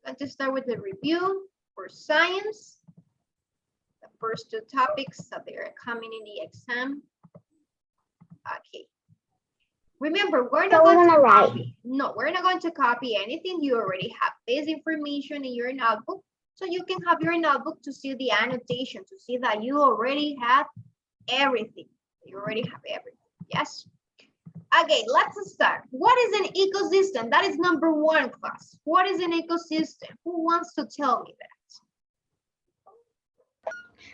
Let's just start with the review for science. The first two topics that they are coming in the exam. Okay. Remember, we're not going to copy. No, we're not going to copy anything. You already have this information in your notebook. So you can have your notebook to see the annotation, to see that you already have everything. You already have everything. Yes. Okay, let's start. What is an ecosystem? That is number one, class. What is an ecosystem? Who wants to tell me that?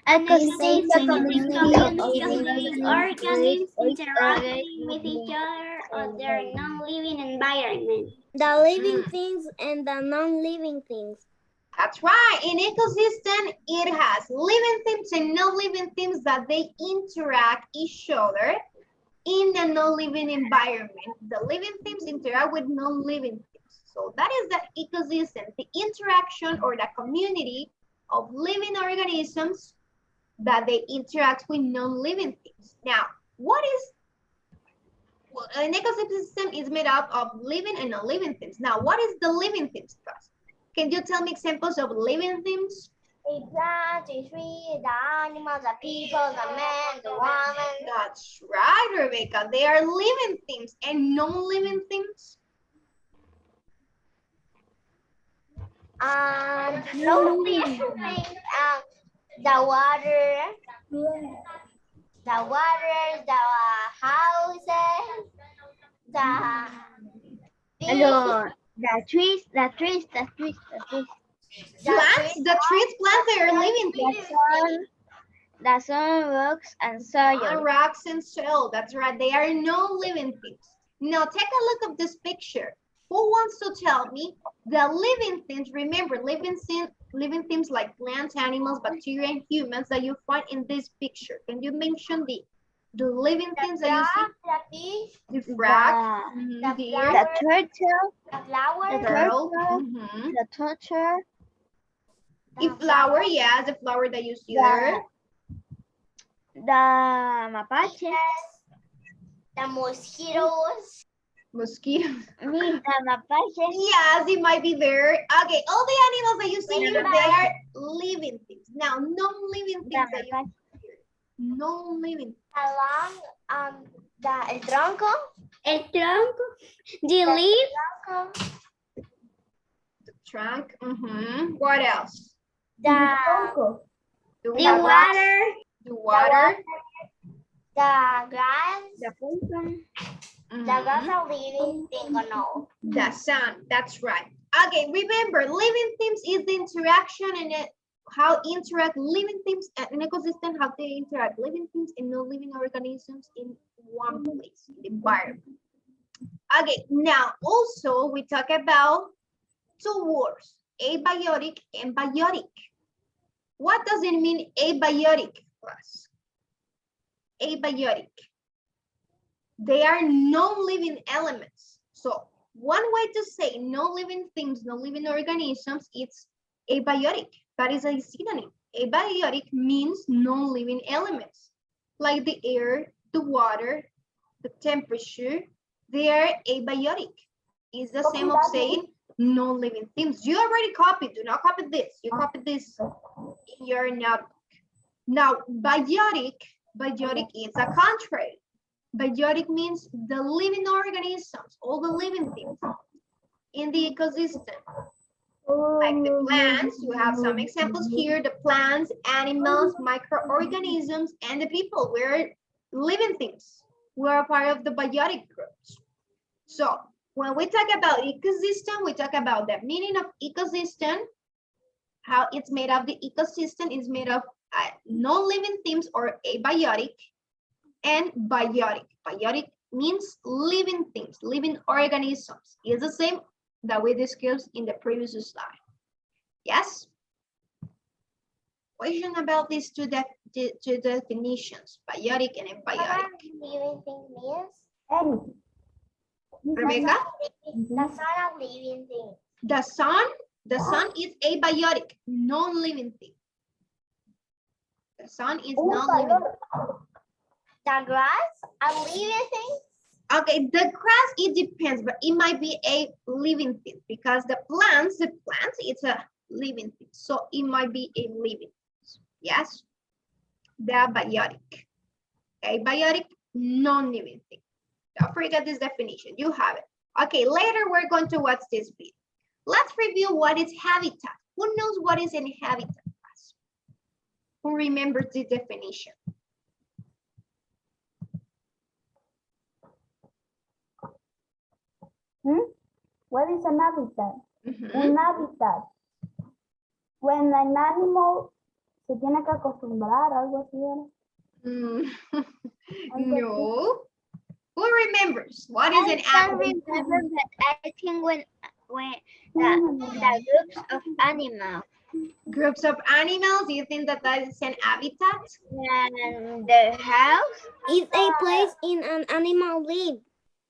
Ecosystem is a community of living organisms interacting with each other or their non-living environment. The living things and the non-living things. That's right. In ecosystem, it has living things and non-living things that they interact each other in a non-living environment. The living things interact with non-living things. So that is the ecosystem, the interaction or the community of living organisms that they interact with non-living things. Now, what is, well, an ecosystem is made up of living and non-living things. Now, what is the living things, class? Can you tell me examples of living things? The plants, the trees, the animals, the people, the man, the woman. That's right, Rebecca. They are living things and non-living things. Non-living things, the water, the houses, the trees. Plants, the trees, plants, they are living things. The sun, rocks, and soil. Rocks and soil, that's right. They are non-living things. Now take a look at this picture. Who wants to tell me the living things? Remember, living things like plants, animals, bacteria, and humans that you find in this picture. Can you mention the living things that you see? The frog, the turtle, the flower, the turtle, the torture, the flower, yes, the flower that you see there. The mapaches, the mosquitoes. Mosquitoes. The mapaches. Yes, it might be there. Okay, all the animals that you see here, they are living things. Now, non-living things that you see here. Non-living. Along el tronco. The leaf. The trunk. What else? The water. The water. The grass. The fountain. The grass are living thing or no? The sun. That's right. Okay, remember, living things is the interaction and how interact living things in ecosystem, how they interact living things and non-living organisms in one place, in the environment. Okay, now also we talk about two words, abiotic and biotic. What does it mean, abiotic, class? Abiotic. They are non-living elements. So one way to say non-living things, non-living organisms, it's abiotic. That is a synonym. Abiotic means non-living elements, like the air, the water, the temperature. They are abiotic. It's the same of saying non-living things. You already copied. Do not copy this. You copied this in your notebook. Now, biotic is a contrary. Biotic means the living organisms, all the living things in the ecosystem. Like the plants, you have some examples here, the plants, animals, microorganisms, and the people. We're living things. We're part of the biotic groups. So when we talk about ecosystem, we talk about the meaning of ecosystem, how it's made of. The ecosystem is made of non-living things or abiotic and biotic. Biotic means living things, living organisms. It's the same that we discussed in the previous slide. Yes? Question about these two definitions, biotic and abiotic. Living thing means? Rebecca? The sun are living thing. The sun is abiotic, non-living thing. The sun is non-living. The grass are living thing? Okay, the grass, it depends, but it might be a living thing because the plants, it's a living thing. So it might be a living thing. Yes, the biotic. Okay, biotic, non-living thing. Don't forget this definition. You have it. Okay, later we're going to watch this video. Let's review what is habitat. Who knows what is an habitat? Who remembers the definition? What is an habitat? Mhm. Un hábitat. When an animal se tiene que acostumbrar, algo así. ¿Verdad? No. Who remembers? What is an I habitat? remember, but I think when the groups of animals Groups of animals, do you think that that is an habitat? and the house Is a place in an animal live.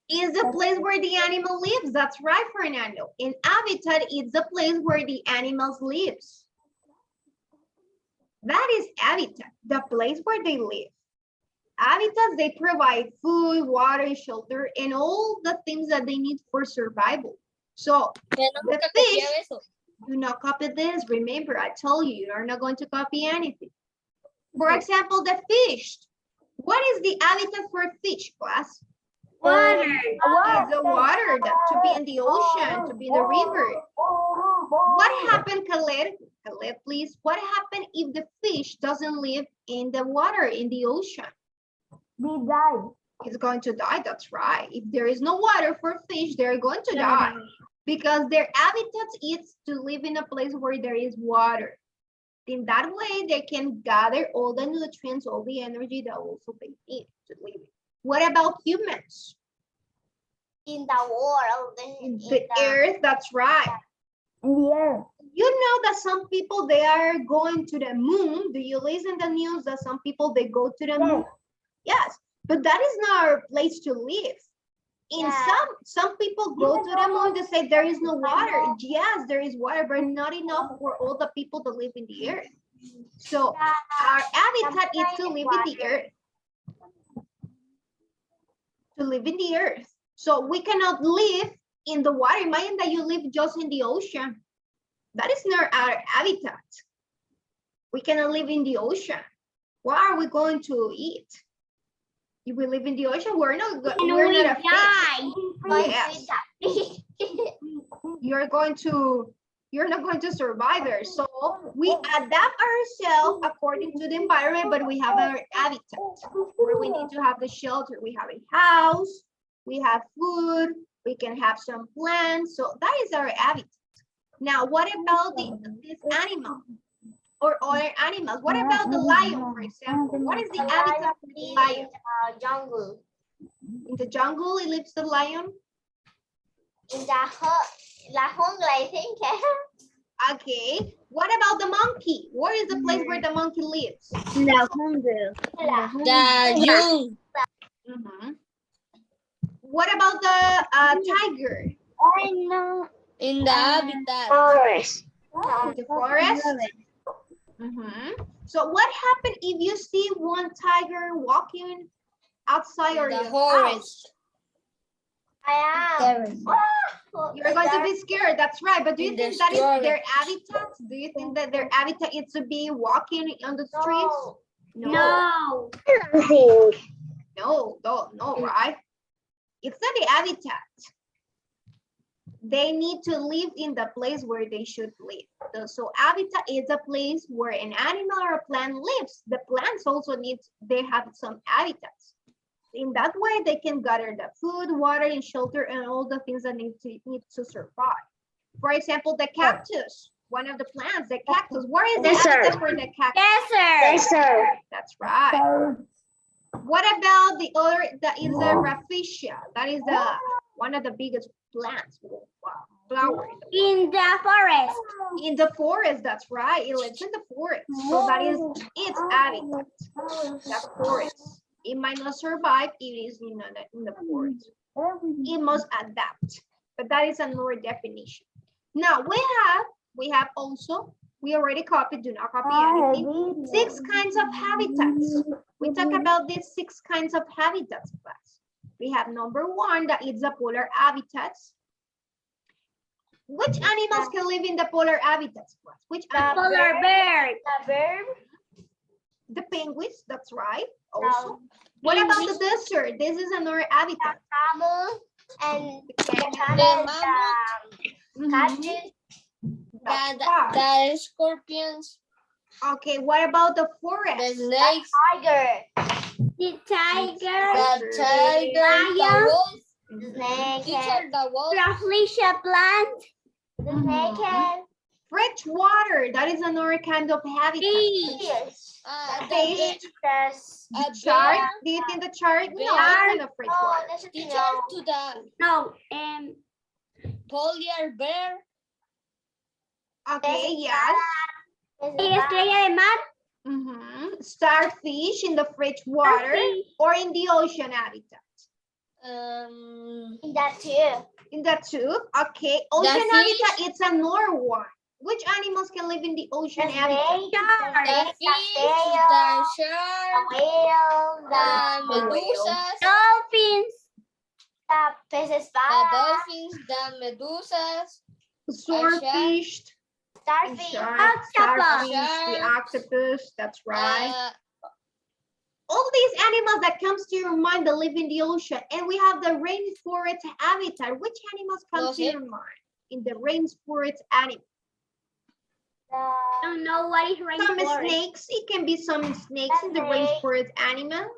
Is the place where the animal lives. That's right, Fernando. An habitat is the place where the animals lives. That is habitat, the place where they live. Habitats, they provide food, water, shelter, and all the things that they need for survival. So the fish, do not copy this. Remember, I told you, you are not going to copy anything. For example, the fish. What is the habitat for fish, class? Water. It's the water, to be in the ocean, to be in the river. What happened, Khaled? Khaled, please. What happened if the fish doesn't live in the water, in the ocean? They die. It's going to die, that's right. If there is no water for fish, they're going to die. Because their habitat is to live in a place where there is water. In that way, they can gather all the nutrients, all the energy that also they need to live. What about humans? in the world. In the earth, that's right. In the air. You know that some people, they are going to the moon. Do you listen to the news that some people, they go to the moon? Yes, but that is not our place to live. In some people go to the moon, they say there is no water. Yes, there is water, but not enough for all the people that live in the earth. So our habitat is to live in the earth. To live in the earth. So we cannot live in the water. Imagine that you live just in the ocean. That is not our habitat. We cannot live in the ocean. What are we going to eat? If we live in the ocean, we're not a fish. Yes. You're not going to survive there. So we adapt ourselves according to the environment, but we have our habitat where we need to have the shelter. We have a house, we have food, we can have some plants. So that is our habitat. Now, what about this animal or other animals? What about the lion, for example? What is the habitat for the lion? Jungle. In the jungle, it lives the lion. In the jungle, I think. Okay. What about the monkey? Where is the place where the monkey lives? The jungle. Mhm. What about the tiger? I know. In the habitat. Forest. In the forest? Mhm. So what happened if you see one tiger walking outside or The your forest. house? I am. You're going to be scared, that's right. But do you In the think that is storage. their habitat? Do you think that their habitat is to be walking on the streets? No. No, right? It's not the habitat. They need to live in the place where they should live. So habitat is a place where an animal or a plant lives. The plants also they have some habitats. In that way, they can gather the food, water, and shelter, and all the things that need to survive. For example, the cactus, one of the plants, the cactus. Where is the habitat for the cactus? Desert. That's right. What about the other, that is the rafflesia? That is one of the biggest plants, flowers. In the forest. In the forest, that's right. It lives in the forest. So that is its habitat, the forest. It might not survive if it is in the forest. It must adapt. But that is another definition. Now we have also, we already copied, do not copy anything. 6 kinds of habitats. We talk about these 6 kinds of habitats, class. We have number 1, that is the polar habitats. Which animals can live in the polar habitats? Which animals? Polar bear. The bird. The penguins, that's right. Also. What about the desert? This is another habitat. Camel and the The Mhm. cactus. That's right. the scorpions, Okay, what about the the forest? snakes, Tiger. The tiger. the tiger, the Lion. wolf, The snake. teacher, the wolf, Rafflesia plant. The snake. Fresh water, that is another kind of habitat. Fish. Fish. the Fish. The The shark, do you think the shark? No, it's kind of fresh Oh, water. this is teacher to the No. polar bear, Okay, yes. Estrella de mar. Starfish in the fresh water Starfish. or in the ocean habitat. That too. In the tube, okay. Ocean fish. habitat, it's another one. Which animals can live in the ocean The habitat? snake. the fish, the The shark, whale. the The medusas, Dolphins. peces the espada. dolphins, the medusas, Swordfish, Starfish. shark, Octopus. starfish, the octopus, that's right. All these animals that comes to your mind that live in the ocean, and we have the rainforest habitat. Which animals come Los to your mind in the rainforest animal? Don't know what is Some rainforest. snakes, it can be some snakes in the Snake. rainforest animals.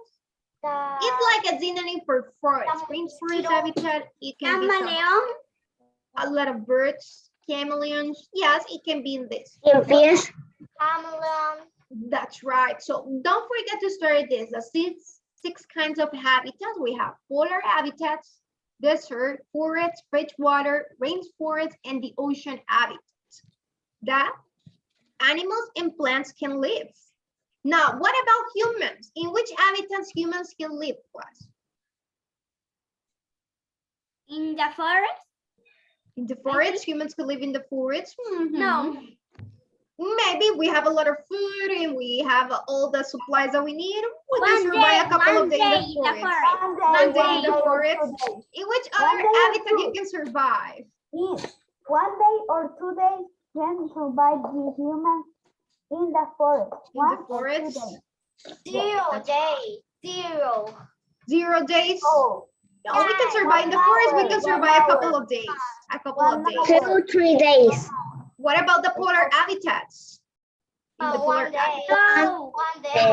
It's like a synonym for forest. Rainforest habitat, it can be some, Camaleon. a lot of birds, chameleons. Yes, it can be in this. Fish. Cameleon. That's right. So don't forget to start this. The six kinds of habitats. We have polar habitats, desert, forest, freshwater, rainforest, and the ocean habitats that animals and plants can live. Now, what about humans? In which habitats humans can live, class? In the forest. In the forest, humans can live in the forest. No. Maybe we have a lot of food and we have all the supplies that we need. We can One survive day, a couple one of days day in in the the forest. forest. One day in day the or forest. 2 days. In which One other day or habitat you two. can survive? Yes. 1 day or 2 days can survive the humans in the forest. In One the or 2 forest? days. 0 that's days. 0. 0 days? Oh, No, we can survive in the forest. We can survive a couple of days. A couple of days. 2 or 3 days. What about the polar habitats? In the polar 1 day. habitats. No. 1 day.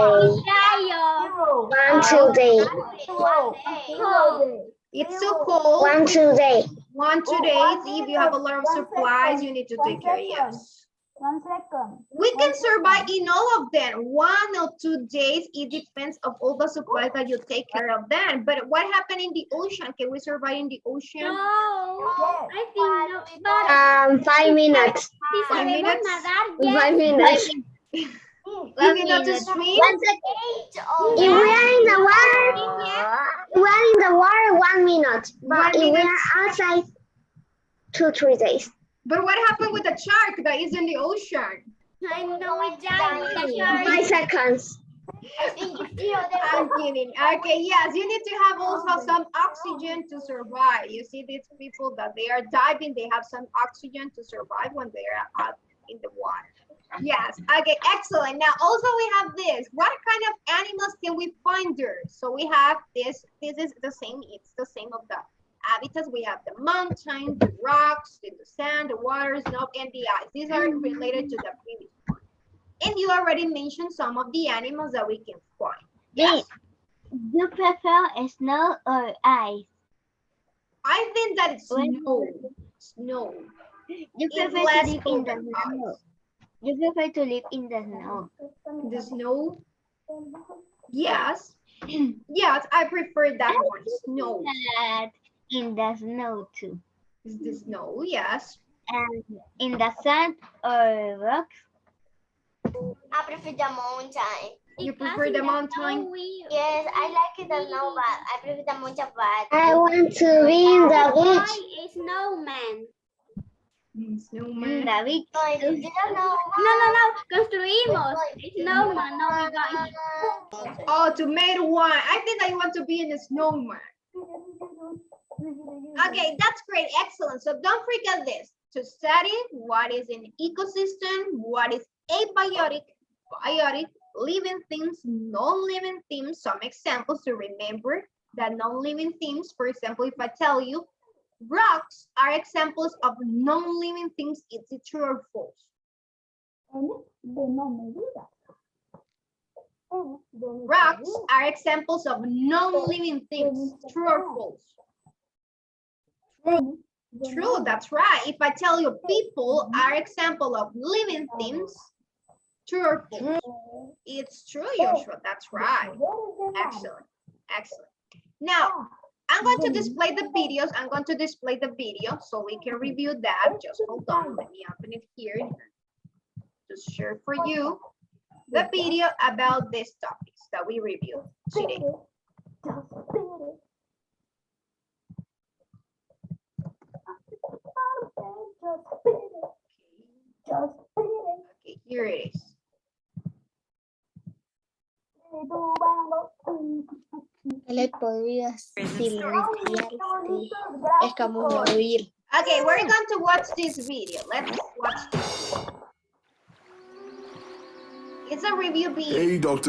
Chayo. 0. 1 day. 0. 0 days. It's too cold. 2 days. 1, 2 Oh, days. 1 day If you have a or lot of 1 supplies, second. you need to 1 take care. second. Yes. 1 second. We can 1 survive second. in all of them. 1 or 2 days. It depends of all the supplies that you take care of them. But what happened in the ocean? Can we survive in the ocean? No. Yes. I think no. But 5 minutes. si 5 sabemos minutes? nadar, yes. 5 minutes. If you know to swim, If we are in the water, 1 minute. 1 minute. outside, 2-3 days. But what happened with the shark that is in the ocean? I know we die with the shark. 5 seconds. I'm kidding. Okay, yes, you need to have also some oxygen to survive. You see these people that they are diving, they have some oxygen to survive when they are out in the water. Yes, okay, excellent. Now also we have this. What kind of animals can we find there? So we have this is the same, it's the same of the habitats. We have the mountains, the rocks, the sand, the water, snow, and the ice. These are related to the previous one. And you already mentioned some of the animals that we can find. Yes. You prefer snow or ice? I think that it's snow. Snow. You It's prefer less to live in cold the than snow. ice. You prefer to live in the snow. The snow? Yes. Yes, I prefer that one. Snow. That in the snow too. Is the snow? Yes. And in the sand or rocks. I prefer the mountain. You prefer the mountain? Yes, I like the snow, but I prefer the mountain, but I want to be in the beach. Why a snowman? Snowman. The beach. I didn't know. No. Construimos. Snowman, no we got. Oh, to make one. I think that you want to be in a snowman. Okay, that's great, excellent. So don't forget this. To study what is an ecosystem, what is abiotic, biotic, living things, non-living things, some examples to remember that non-living things. For example, if I tell you rocks are examples of non-living things, is it true or false? Rocks are examples of non-living things, true or false? True, that's right. If I tell you people are example of living things, true or false? It's true, Joshua, that's right. Excellent, excellent. Now, I'm going to display the videos. I'm going to display the video so we can review that. Just hold on, let me open it here. Just share for you the video about these topics that we reviewed today. Okay, here it is. Le podría silenciar. Es como morir. Okay, we're going to watch this video. Let's watch this. It's a review video. Hey, Dr.